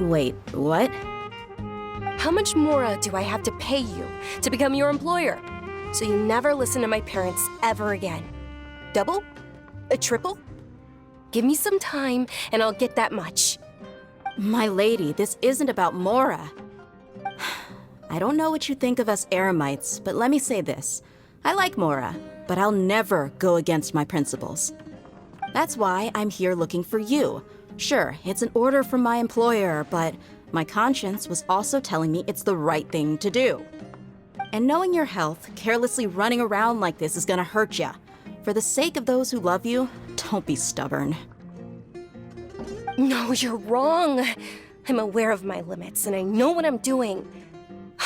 Wait, what? How much more do I have to pay you to become your employer? So you never listen to my parents ever again. Double? A triple? Give me some time and I'll get that much. My lady, this isn't about Mora. I don't know what you think of us Eremites, but let me say this. I like Mora, but I'll never go against my principles. That's why I'm here looking for you. Sure, it's an order from my employer, but my conscience was also telling me it's the right thing to do. And knowing your health, carelessly running around like this is gonna hurt ya. For the sake of those who love you, don't be stubborn. No, you're wrong. I'm aware of my limits and I know what I'm doing.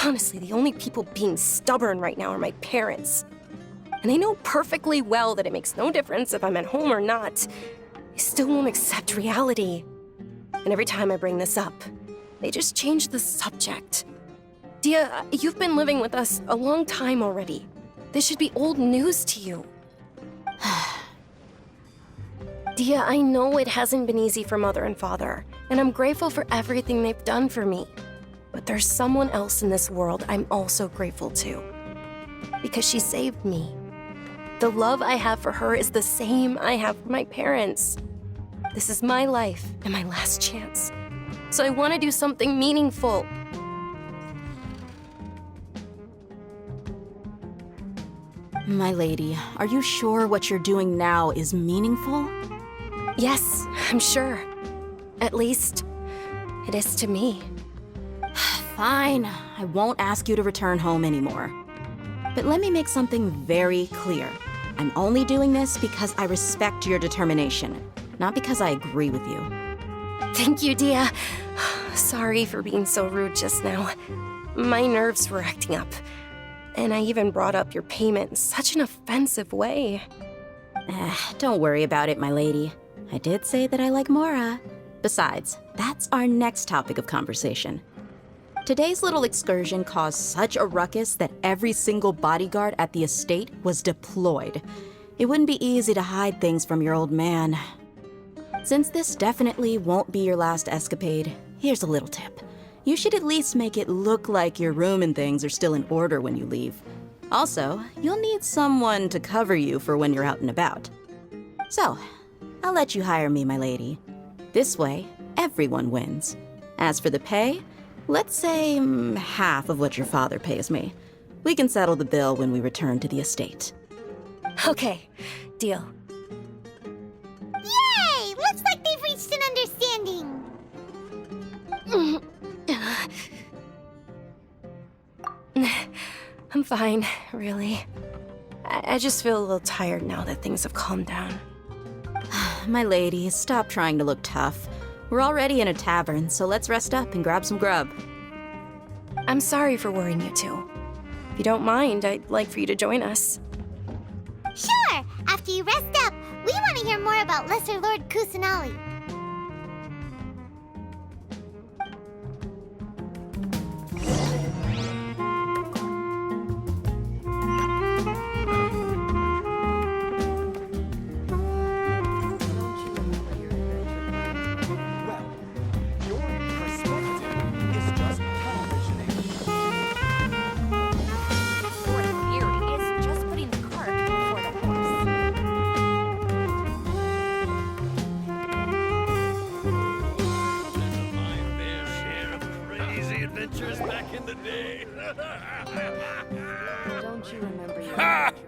Honestly, the only people being stubborn right now are my parents. And I know perfectly well that it makes no difference if I'm at home or not. They still won't accept reality. And every time I bring this up, they just change the subject. Dia, you've been living with us a long time already. This should be old news to you. Dia, I know it hasn't been easy for Mother and Father, and I'm grateful for everything they've done for me. But there's someone else in this world I'm also grateful to. Because she saved me. The love I have for her is the same I have for my parents. This is my life and my last chance. So I want to do something meaningful. My lady, are you sure what you're doing now is meaningful? Yes, I'm sure. At least, it is to me. Fine, I won't ask you to return home anymore. But let me make something very clear. I'm only doing this because I respect your determination, not because I agree with you. Thank you, Dia. Sorry for being so rude just now. My nerves were acting up. And I even brought up your payment in such an offensive way. Don't worry about it, my lady. I did say that I like Mora. Besides, that's our next topic of conversation. Today's little excursion caused such a ruckus that every single bodyguard at the estate was deployed. It wouldn't be easy to hide things from your old man. Since this definitely won't be your last escapade, here's a little tip. You should at least make it look like your room and things are still in order when you leave. Also, you'll need someone to cover you for when you're out and about. So, I'll let you hire me, my lady. This way, everyone wins. As for the pay, let's say half of what your father pays me. We can settle the bill when we return to the estate. Okay, deal. Yay! Looks like they've reached an understanding. I'm fine, really. I just feel a little tired now that things have calmed down. My lady, stop trying to look tough. We're already in a tavern, so let's rest up and grab some grub. I'm sorry for worrying you two. If you don't mind, I'd like for you to join us. Sure! After you rest up, we want to hear more about Lesser Lord Kusanali.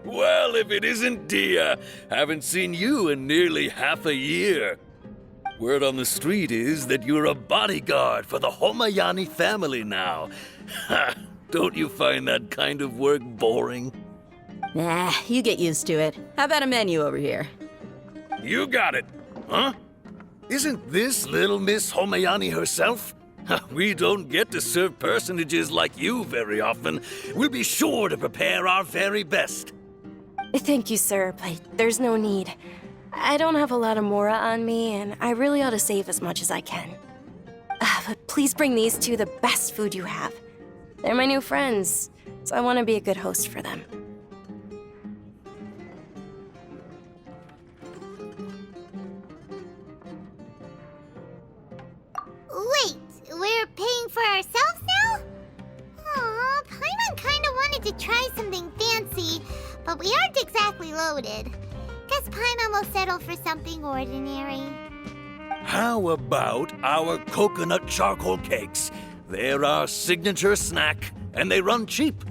Well, if it isn't Dia, haven't seen you in nearly half a year. Word on the street is that you're a bodyguard for the Homayani family now. Ha! Don't you find that kind of work boring? Nah, you get used to it. How about a menu over here? You got it, huh? Isn't this little Miss Homayani herself? We don't get to serve personages like you very often. We'll be sure to prepare our very best. Thank you, sir, but there's no need. I don't have a lot of Mora on me, and I really ought to save as much as I can. But please bring these two the best food you have. They're my new friends, so I want to be a good host for them. Wait, we're paying for ourselves now? Aw, Paimon kinda wanted to try something fancy, but we aren't exactly loaded. Guess Paimon will settle for something ordinary. How about our coconut charcoal cakes? They're our signature snack, and they run cheap.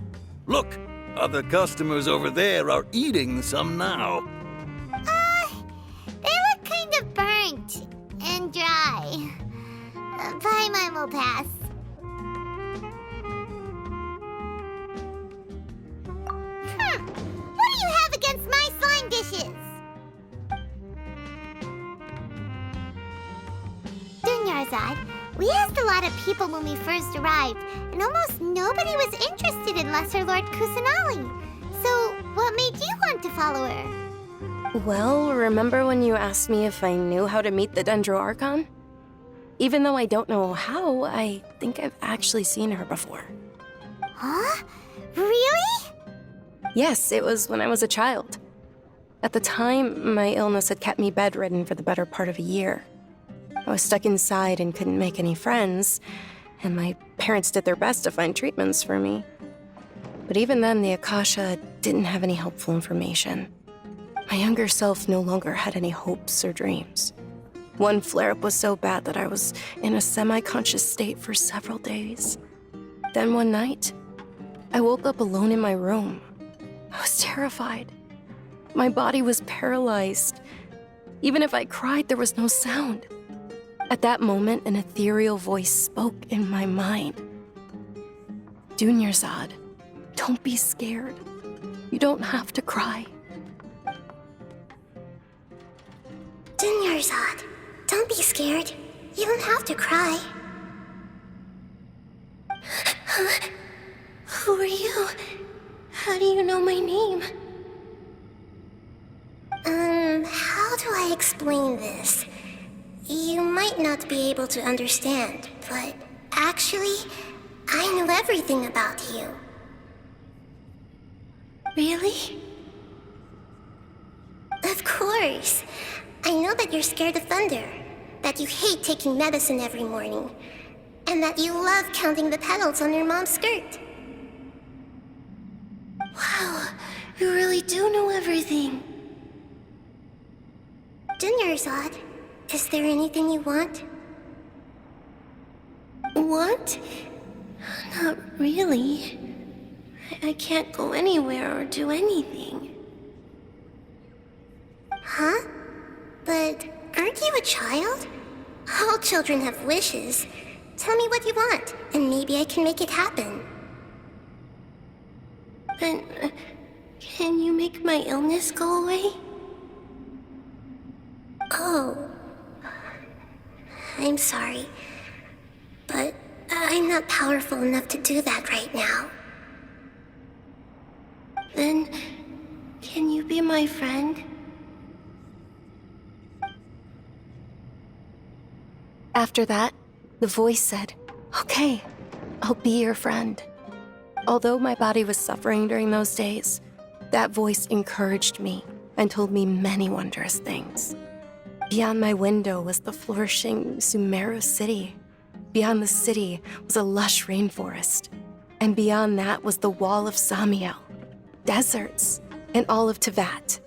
Look, other customers over there are eating some now. They look kind of burnt and dry. Paimon will pass. What do you have against my slime dishes? Dunyarzad, we asked a lot of people when we first arrived, and almost nobody was interested in Lesser Lord Kusanali. So, what made you want to follow her? Well, remember when you asked me if I knew how to meet the Dendro Archon? Even though I don't know how, I think I've actually seen her before. Huh? Really? Yes, it was when I was a child. At the time, my illness had kept me bedridden for the better part of a year. I was stuck inside and couldn't make any friends, and my parents did their best to find treatments for me. But even then, the Akasha didn't have any helpful information. My younger self no longer had any hopes or dreams. One flare-up was so bad that I was in a semi-conscious state for several days. Then one night, I woke up alone in my room. I was terrified. My body was paralyzed. Even if I cried, there was no sound. At that moment, an ethereal voice spoke in my mind. Dunyarzad, don't be scared. You don't have to cry. Dunyarzad, don't be scared. You don't have to cry. Who are you? How do you know my name? How do I explain this? You might not be able to understand, but actually, I know everything about you. Really? Of course. I know that you're scared of thunder, that you hate taking medicine every morning, and that you love counting the petals on your mom's skirt. Wow, you really do know everything. Dunyarzad, is there anything you want? What? Not really. I can't go anywhere or do anything. Huh? But aren't you a child? All children have wishes. Tell me what you want, and maybe I can make it happen. Then, can you make my illness go away? Oh. I'm sorry. But I'm not powerful enough to do that right now. Then, can you be my friend? After that, the voice said, "Okay, I'll be your friend." Although my body was suffering during those days, that voice encouraged me and told me many wondrous things. Beyond my window was the flourishing Sumeru city. Beyond the city was a lush rainforest. And beyond that was the wall of Samiel, deserts, and all of Tevat.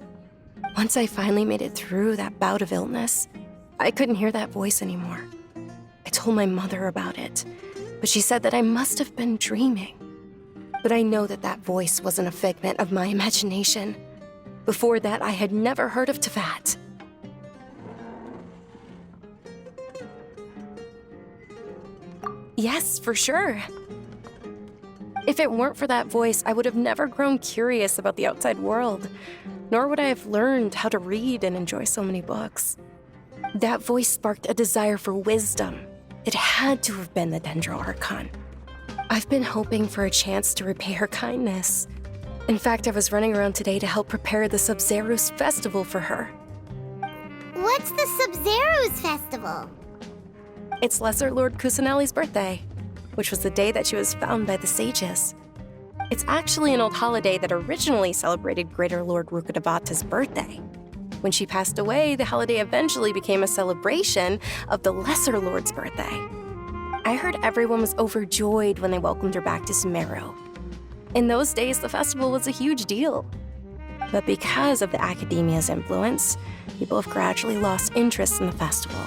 Once I finally made it through that bout of illness, I couldn't hear that voice anymore. I told my mother about it, but she said that I must have been dreaming. But I know that that voice wasn't a figment of my imagination. Before that, I had never heard of Tevat. Yes, for sure. If it weren't for that voice, I would have never grown curious about the outside world, nor would I have learned how to read and enjoy so many books. That voice sparked a desire for wisdom. It had to have been the Dendro Archon. I've been hoping for a chance to repay her kindness. In fact, I was running around today to help prepare the Sub-Zerus festival for her. What's the Sub-Zerus festival? It's Lesser Lord Kusanali's birthday, which was the day that she was found by the sages. It's actually an old holiday that originally celebrated Greater Lord Rukkhadevata's birthday. When she passed away, the holiday eventually became a celebration of the Lesser Lord's birthday. I heard everyone was overjoyed when they welcomed her back to Sumeru. In those days, the festival was a huge deal. But because of the academia's influence, people have gradually lost interest in the festival.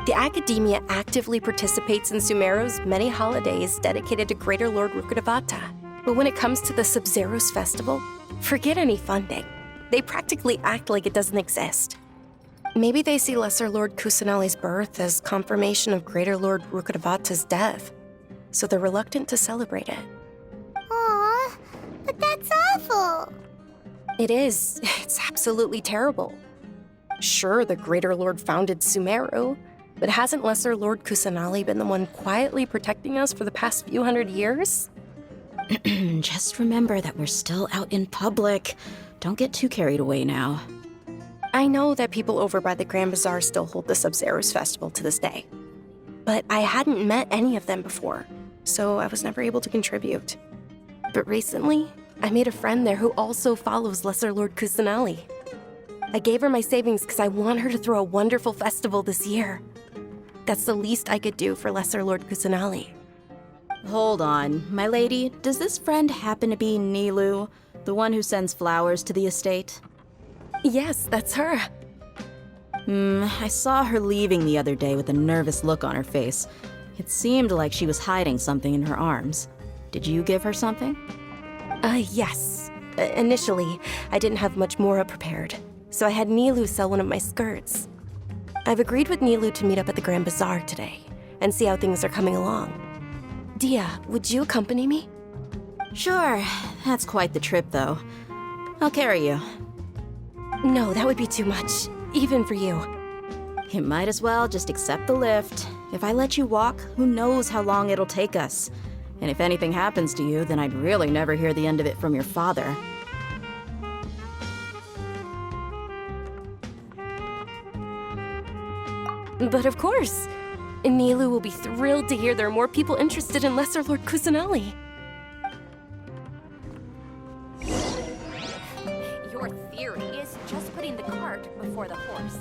The academia actively participates in Sumeru's many holidays dedicated to Greater Lord Rukkhadevata. But when it comes to the Sub-Zero's festival, forget any funding. They practically act like it doesn't exist. Maybe they see Lesser Lord Kusanali's birth as confirmation of Greater Lord Rukkhadevata's death, so they're reluctant to celebrate it. Aw, but that's awful. It is. It's absolutely terrible. Sure, the Greater Lord founded Sumeru, but hasn't Lesser Lord Kusanali been the one quietly protecting us for the past few hundred years? Just remember that we're still out in public. Don't get too carried away now. I know that people over by the Grand Bazaar still hold the Sub-Zero's festival to this day. But I hadn't met any of them before, so I was never able to contribute. But recently, I made a friend there who also follows Lesser Lord Kusanali. I gave her my savings because I want her to throw a wonderful festival this year. That's the least I could do for Lesser Lord Kusanali. Hold on, my lady, does this friend happen to be Nilu, the one who sends flowers to the estate? Yes, that's her. I saw her leaving the other day with a nervous look on her face. It seemed like she was hiding something in her arms. Did you give her something? Yes. Initially, I didn't have much Mora prepared, so I had Nilu sell one of my skirts. I've agreed with Nilu to meet up at the Grand Bazaar today and see how things are coming along. Dia, would you accompany me? Sure, that's quite the trip, though. I'll carry you. No, that would be too much, even for you. You might as well just accept the lift. If I let you walk, who knows how long it'll take us. And if anything happens to you, then I'd really never hear the end of it from your father. But of course, Nilu will be thrilled to hear there are more people interested in Lesser Lord Kusanali. Your theory is just putting the cart before the horse.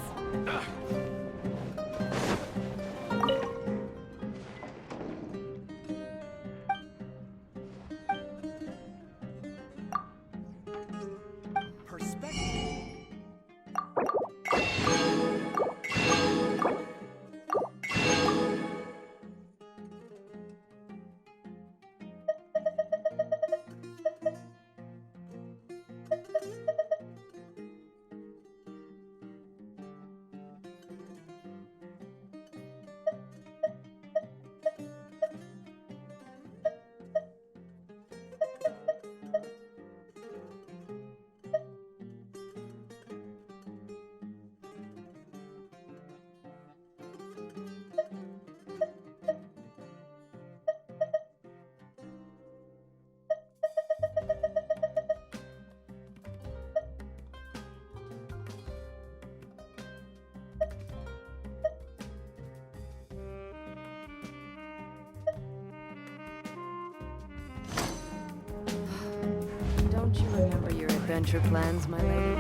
Don't you remember your adventure plans, my lady?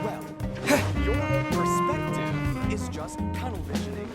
Well, your perspective is just tunnel visioning.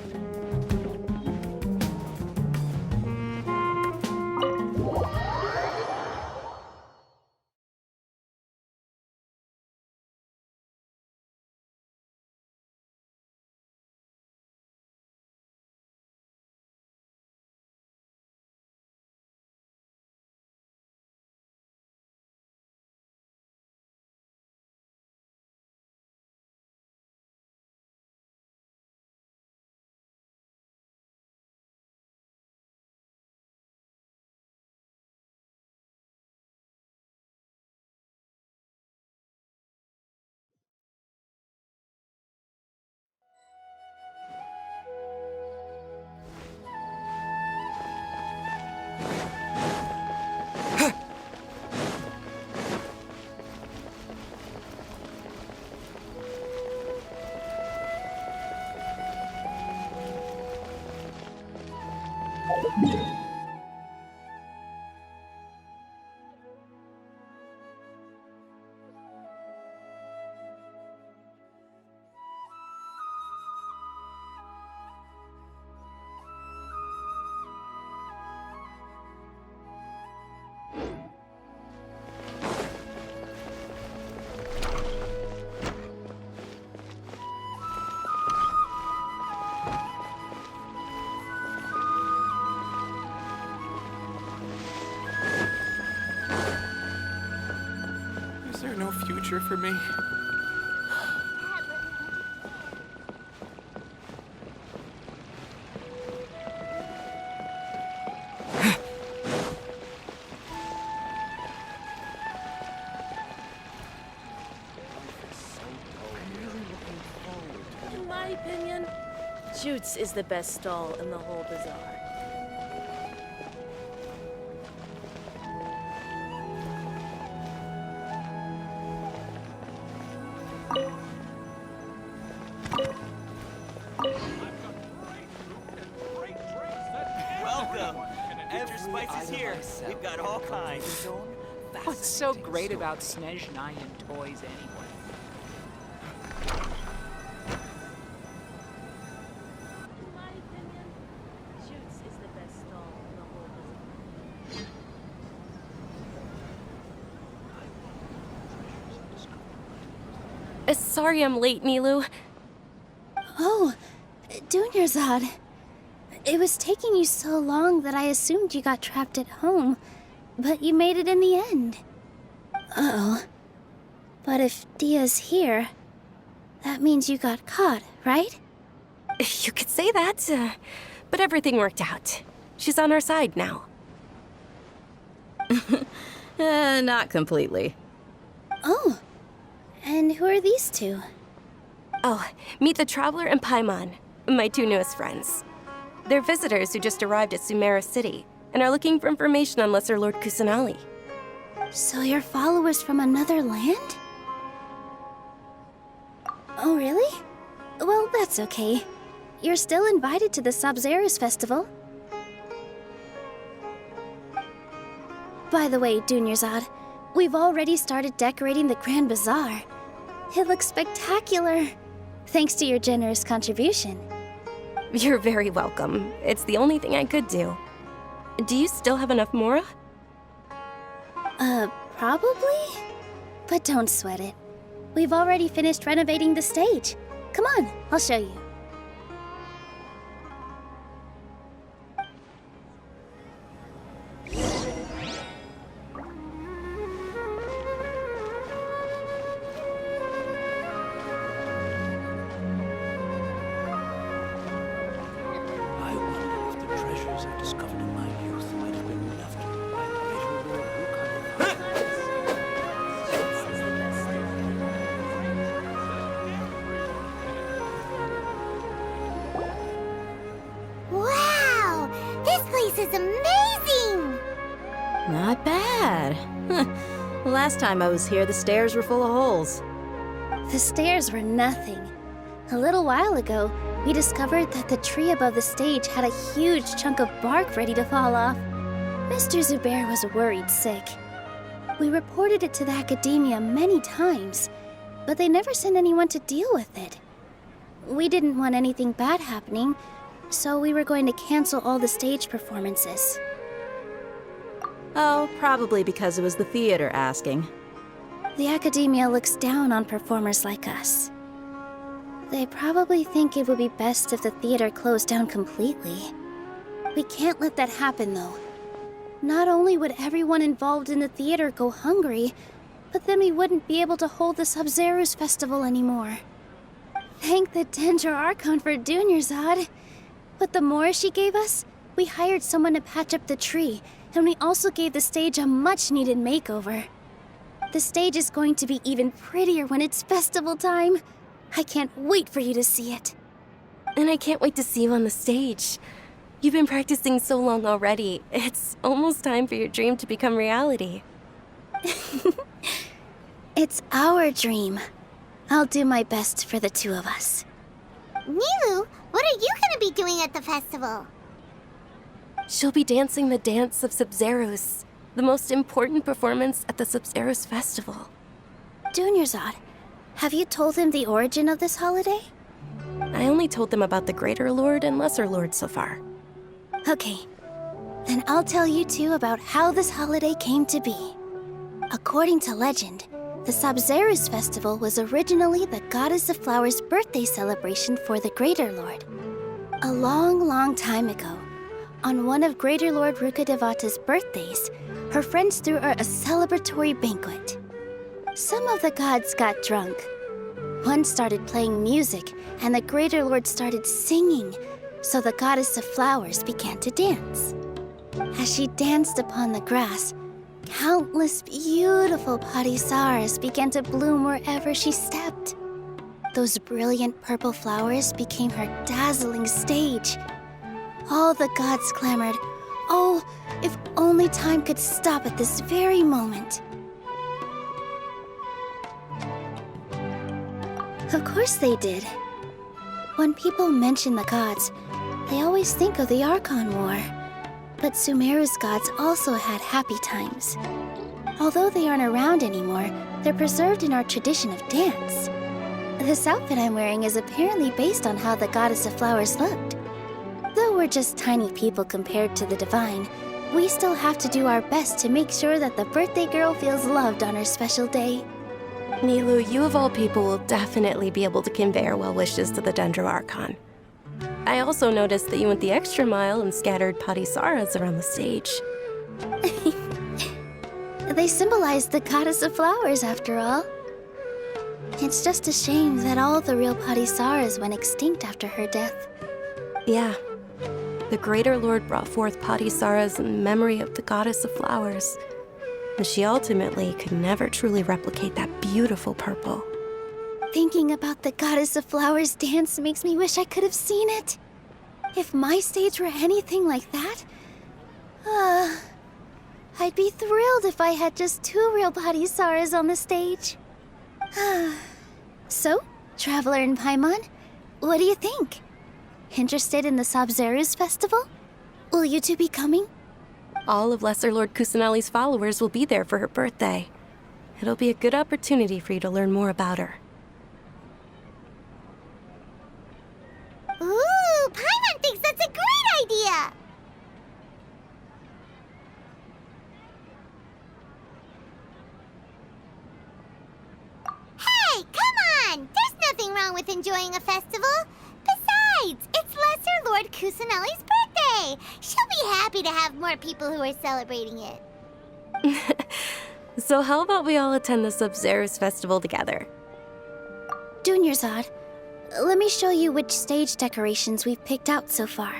future for me? In my opinion, Jutes is the best stall in the whole bazaar. Welcome! Every spice is here. We've got all kinds. What's so great about Snezhnayan toys anyway? In my opinion, Jutes is the best stall in the whole bazaar. Sorry I'm late, Nilu. Oh, Dunyarzad. It was taking you so long that I assumed you got trapped at home, but you made it in the end. Uh-oh. But if Dia's here, that means you got caught, right? You could say that, but everything worked out. She's on our side now. Not completely. Oh, and who are these two? Oh, meet the Traveler and Paimon, my two newest friends. They're visitors who just arrived at Sumeru City and are looking for information on Lesser Lord Kusanali. So you're followers from another land? Oh, really? Well, that's okay. You're still invited to the Sabzeruz Festival. By the way, Dunyarzad, we've already started decorating the Grand Bazaar. It looks spectacular, thanks to your generous contribution. You're very welcome. It's the only thing I could do. Do you still have enough Mora? Probably? But don't sweat it. We've already finished renovating the stage. Come on, I'll show you. I wonder if the treasures I discovered in my youth might have been left by the greater Lord Wow! This place is amazing! Not bad. Last time I was here, the stairs were full of holes. The stairs were nothing. A little while ago, we discovered that the tree above the stage had a huge chunk of bark ready to fall off. Mr. Zubair was worried sick. We reported it to the academia many times, but they never sent anyone to deal with it. We didn't want anything bad happening, so we were going to cancel all the stage performances. Oh, probably because it was the theater asking. The academia looks down on performers like us. They probably think it would be best if the theater closed down completely. We can't let that happen, though. Not only would everyone involved in the theater go hungry, but then we wouldn't be able to hold the Sabzeruz Festival anymore. Thank the Dendra Archon for Dunyarzad. With the Mora she gave us, we hired someone to patch up the tree, and we also gave the stage a much-needed makeover. The stage is going to be even prettier when it's festival time. I can't wait for you to see it. And I can't wait to see you on the stage. You've been practicing so long already. It's almost time for your dream to become reality. It's our dream. I'll do my best for the two of us. Nilu, what are you gonna be doing at the festival? She'll be dancing the dance of Sabzeruz, the most important performance at the Sabzeruz Festival. Dunyarzad, have you told him the origin of this holiday? I only told them about the Greater Lord and Lesser Lord so far. Okay, then I'll tell you two about how this holiday came to be. According to legend, the Sabzeruz Festival was originally the Goddess of Flowers' birthday celebration for the Greater Lord. A long, long time ago, on one of Greater Lord Rukkhadevata's birthdays, her friends threw her a celebratory banquet. Some of the gods got drunk. One started playing music, and the Greater Lord started singing, so the goddess of flowers began to dance. As she danced upon the grass, countless beautiful parisaras began to bloom wherever she stepped. Those brilliant purple flowers became her dazzling stage. All the gods clamored, "Oh, if only time could stop at this very moment." Of course they did. When people mention the gods, they always think of the Archon War. But Sumeru's gods also had happy times. Although they aren't around anymore, they're preserved in our tradition of dance. This outfit I'm wearing is apparently based on how the goddess of flowers looked. Though we're just tiny people compared to the divine, we still have to do our best to make sure that the birthday girl feels loved on her special day. Nilu, you of all people will definitely be able to convey our well wishes to the Dendro Archon. I also noticed that you went the extra mile and scattered parisaras around the stage. They symbolize the goddess of flowers, after all. It's just a shame that all the real parisaras went extinct after her death. Yeah. The Greater Lord brought forth parisaras in memory of the goddess of flowers. And she ultimately could never truly replicate that beautiful purple. Thinking about the goddess of flowers dance makes me wish I could have seen it. If my stage were anything like that, I'd be thrilled if I had just 2 real parisaras on the stage. So, Traveler and Paimon, what do you think? Interested in the Sabzeruz festival? Will you two be coming? All of Lesser Lord Kusanali's followers will be there for her birthday. It'll be a good opportunity for you to learn more about her. Ooh, Paimon thinks that's a great idea! Hey, come on! There's nothing wrong with enjoying a festival. Besides, it's Lesser Lord Kusanali's birthday. She'll be happy to have more people who are celebrating it. So how about we all attend the Sabzeruz festival together? Dunyarzad, let me show you which stage decorations we've picked out so far.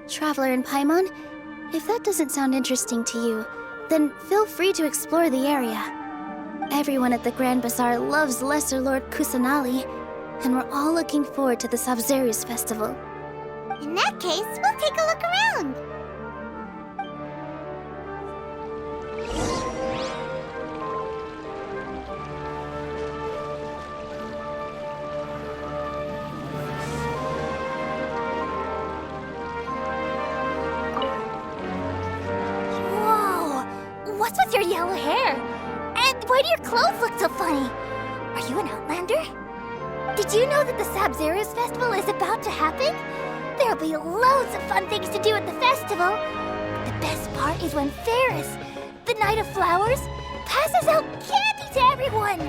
Traveler and Paimon, if that doesn't sound interesting to you, then feel free to explore the area. Everyone at the Grand Bazaar loves Lesser Lord Kusanali, and we're all looking forward to the Sabzeruz festival. In that case, we'll take a look around. Whoa! What's with your yellow hair? And why do your clothes look so funny? Are you an outlander? Did you know that the Sabzeruz festival is about to happen? There'll be loads of fun things to do at the festival. But the best part is when Ferris, the Knight of Flowers, passes out candy to everyone.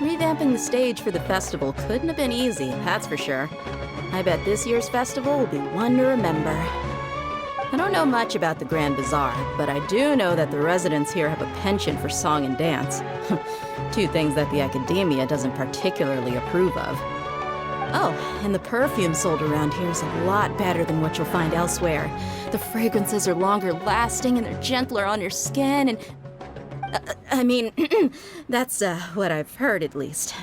Revamping the stage for the festival couldn't have been easy, that's for sure. I bet this year's festival will be one to remember. I don't know much about the Grand Bazaar, but I do know that the residents here have a penchant for song and dance. 2 things that the academia doesn't particularly approve of. Oh, and the perfume sold around here is a lot better than what you'll find elsewhere. The fragrances are longer lasting and they're gentler on your skin and... I mean, that's what I've heard at least.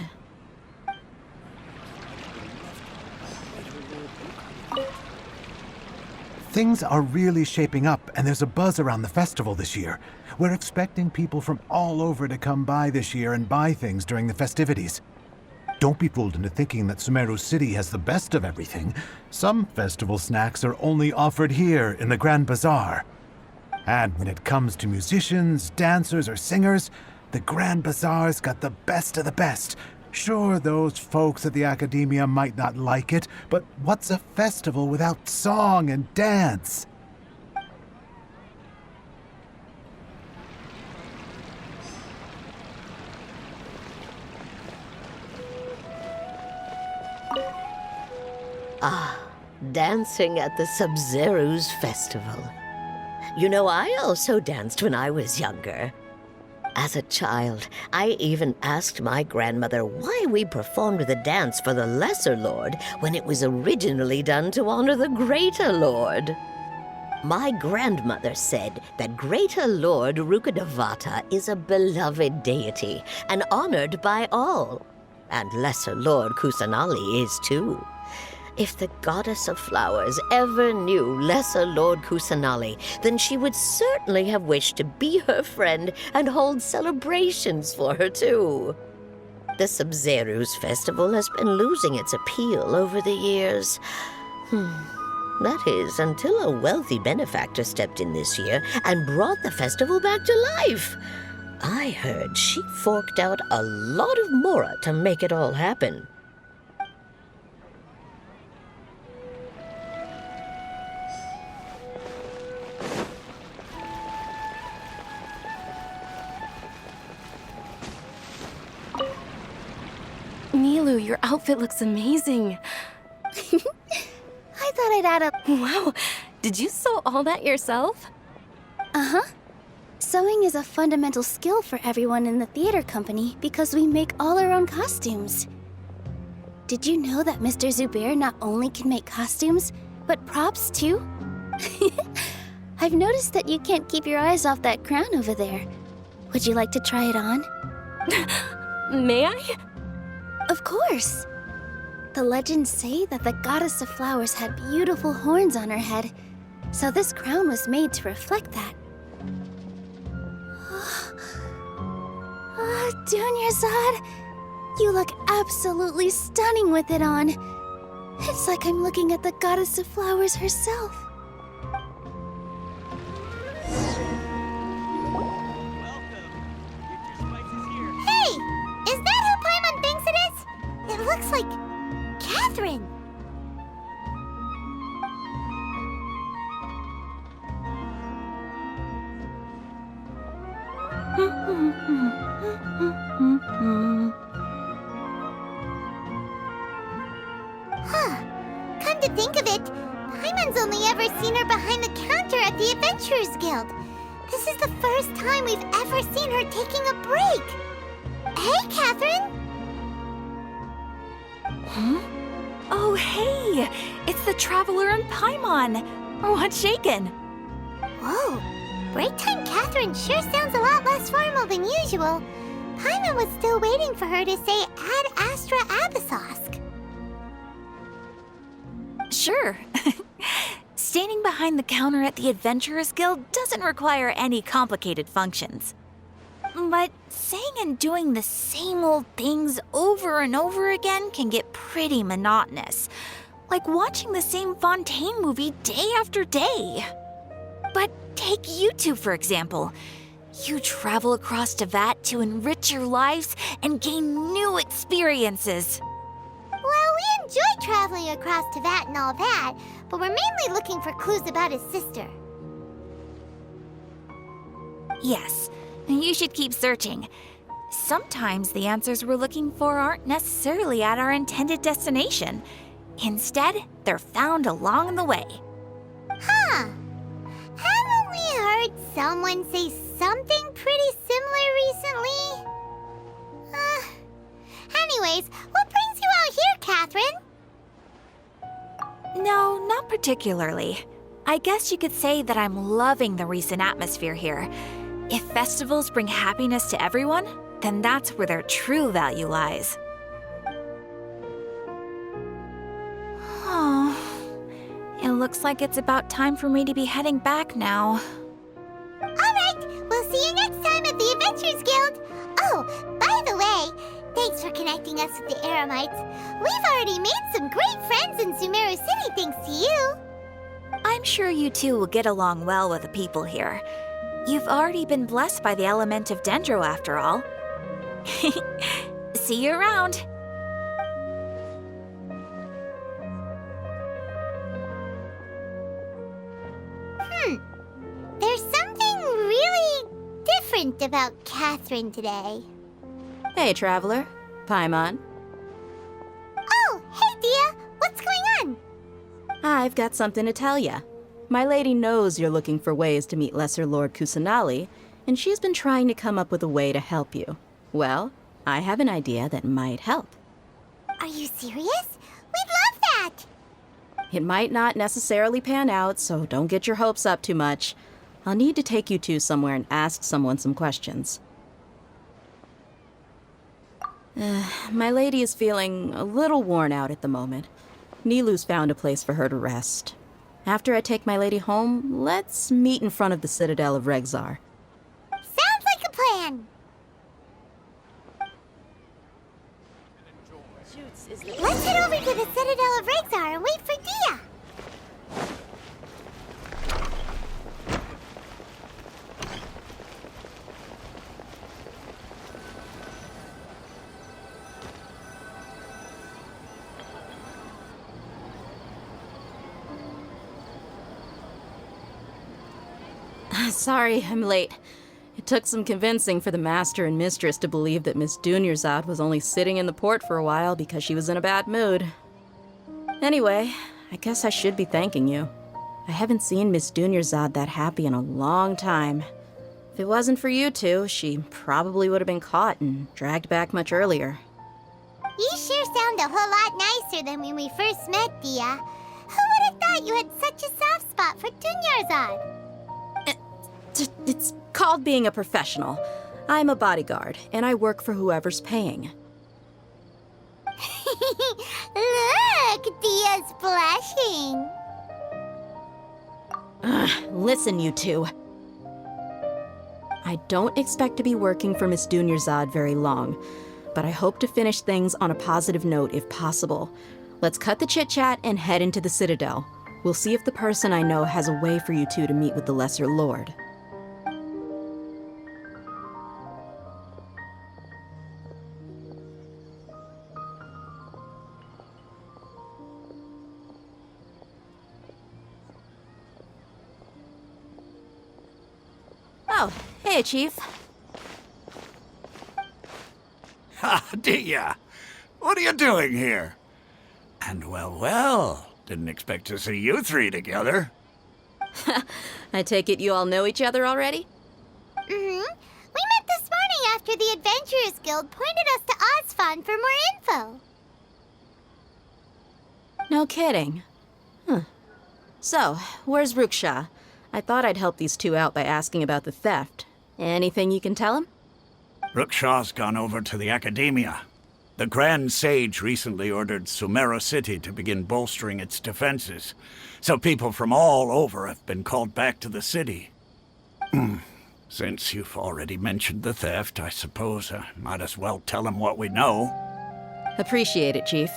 Things are really shaping up, and there's a buzz around the festival this year. We're expecting people from all over to come by this year and buy things during the festivities. Don't be fooled into thinking that Sumeru City has the best of everything. Some festival snacks are only offered here in the Grand Bazaar. And when it comes to musicians, dancers, or singers, the Grand Bazaar's got the best of the best. Sure, those folks at the academia might not like it, but what's a festival without song and dance? dancing at the Sub-Zero's festival. You know, I also danced when I was younger. As a child, I even asked my grandmother why we performed the dance for the Lesser Lord when it was originally done to honor the Greater Lord. My grandmother said that Greater Lord Rukkhadevata is a beloved deity and honored by all. And Lesser Lord Kusanali is too. If the Goddess of Flowers ever knew Lesser Lord Kusanali, then she would certainly have wished to be her friend and hold celebrations for her too. The Sub-Zero's festival has been losing its appeal over the years. That is, until a wealthy benefactor stepped in this year and brought the festival back to life. I heard she forked out a lot of mora to make it all happen. Nilu, your outfit looks amazing. I thought I'd add a... Wow, did you sew all that yourself? Uh-huh. Sewing is a fundamental skill for everyone in the theater company because we make all our own costumes. Did you know that Mr. Zubair not only can make costumes, but props too? I've noticed that you can't keep your eyes off that crown over there. Would you like to try it on? May I? Of course! The legends say that the Goddess of Flowers had beautiful horns on her head, so this crown was made to reflect that. Dunyarzad, you look absolutely stunning with it on. It's like I'm looking at the Goddess of Flowers herself. Hey! Is that who Paimon thinks it is? It looks like Catherine. Huh. Come to think of it, Paimon's only ever seen her behind the counter at the Adventurers Guild. This is the first time we've ever seen her taking a break. Hey, Catherine! Huh? Oh, hey! It's the Traveler and Paimon! What's shaken? Whoa, break time Catherine sure sounds a lot less formal than usual. Paimon was still waiting for her to say Ad Astra Abyssosque. Sure. Standing behind the counter at the Adventurers Guild doesn't require any complicated functions. But saying and doing the same old things over and over again can get pretty monotonous. Like watching the same Fontaine movie day after day. But take you two, for example. You travel across Tevat to enrich your lives and gain new experiences. Well, we enjoy traveling across Tevat and all that, but we're mainly looking for clues about his sister. Yes, you should keep searching. Sometimes the answers we're looking for aren't necessarily at our intended destination. Instead, they're found along the way. Huh. Haven't we heard someone say something pretty similar recently? Anyways, what brings you out here, Catherine? No, not particularly. I guess you could say that I'm loving the recent atmosphere here. If festivals bring happiness to everyone, then that's where their true value lies. Oh, it looks like it's about time for me to be heading back now. Alright, we'll see you next time at the Adventurers Guild. Oh, by the way, thanks for connecting us with the Eremites. We've already made some great friends in Sumeru City thanks to you. I'm sure you two will get along well with the people here. You've already been blessed by the element of Dendro after all. See you around. There's something really different about Catherine today. Hey, Traveler. Paimon. Oh, hey, Dia. What's going on? I've got something to tell ya. My lady knows you're looking for ways to meet Lesser Lord Kusanali, and she's been trying to come up with a way to help you. Well, I have an idea that might help. Are you serious? We'd love that! It might not necessarily pan out, so don't get your hopes up too much. I'll need to take you two somewhere and ask someone some questions. My lady is feeling a little worn out at the moment. Nilu's found a place for her to rest. After I take my lady home, let's meet in front of the Citadel of Regzar. Sounds like a plan! Let's head over to the Citadel of Regzar and wait for Dia! Sorry, I'm late. It took some convincing for the master and mistress to believe that Miss Dunyarzad was only sitting in the port for a while because she was in a bad mood. Anyway, I guess I should be thanking you. I haven't seen Miss Dunyarzad that happy in a long time. If it wasn't for you two, she probably would have been caught and dragged back much earlier. You sure sound a whole lot nicer than when we first met, Dia. Who would have thought you had such a soft spot for Dunyarzad? It's called being a professional. I'm a bodyguard, and I work for whoever's paying. Look, Dia's blushing. Listen, you two. I don't expect to be working for Miss Dunyarzad very long, but I hope to finish things on a positive note if possible. Let's cut the chit-chat and head into the Citadel. We'll see if the person I know has a way for you two to meet with the Lesser Lord. Oh, hey, Chief. Ha, Dia! What are you doing here? And well, didn't expect to see you three together. I take it you all know each other already? Mm-hmm. We met this morning after the Adventurers Guild pointed us to Ozfon for more info. No kidding. Huh. So, where's Ruksha? I thought I'd help these two out by asking about the theft. Anything you can tell him? Ruksha's gone over to the Academia. The Grand Sage recently ordered Sumeru City to begin bolstering its defenses, so people from all over have been called back to the city. Since you've already mentioned the theft, I suppose I might as well tell them what we know. Appreciate it, Chief.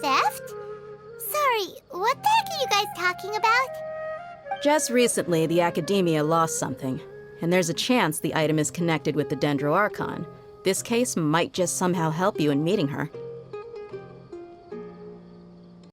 Theft? Sorry, what the heck are you guys talking about? Just recently, the Academia lost something, and there's a chance the item is connected with the Dendro Archon. This case might just somehow help you in meeting her.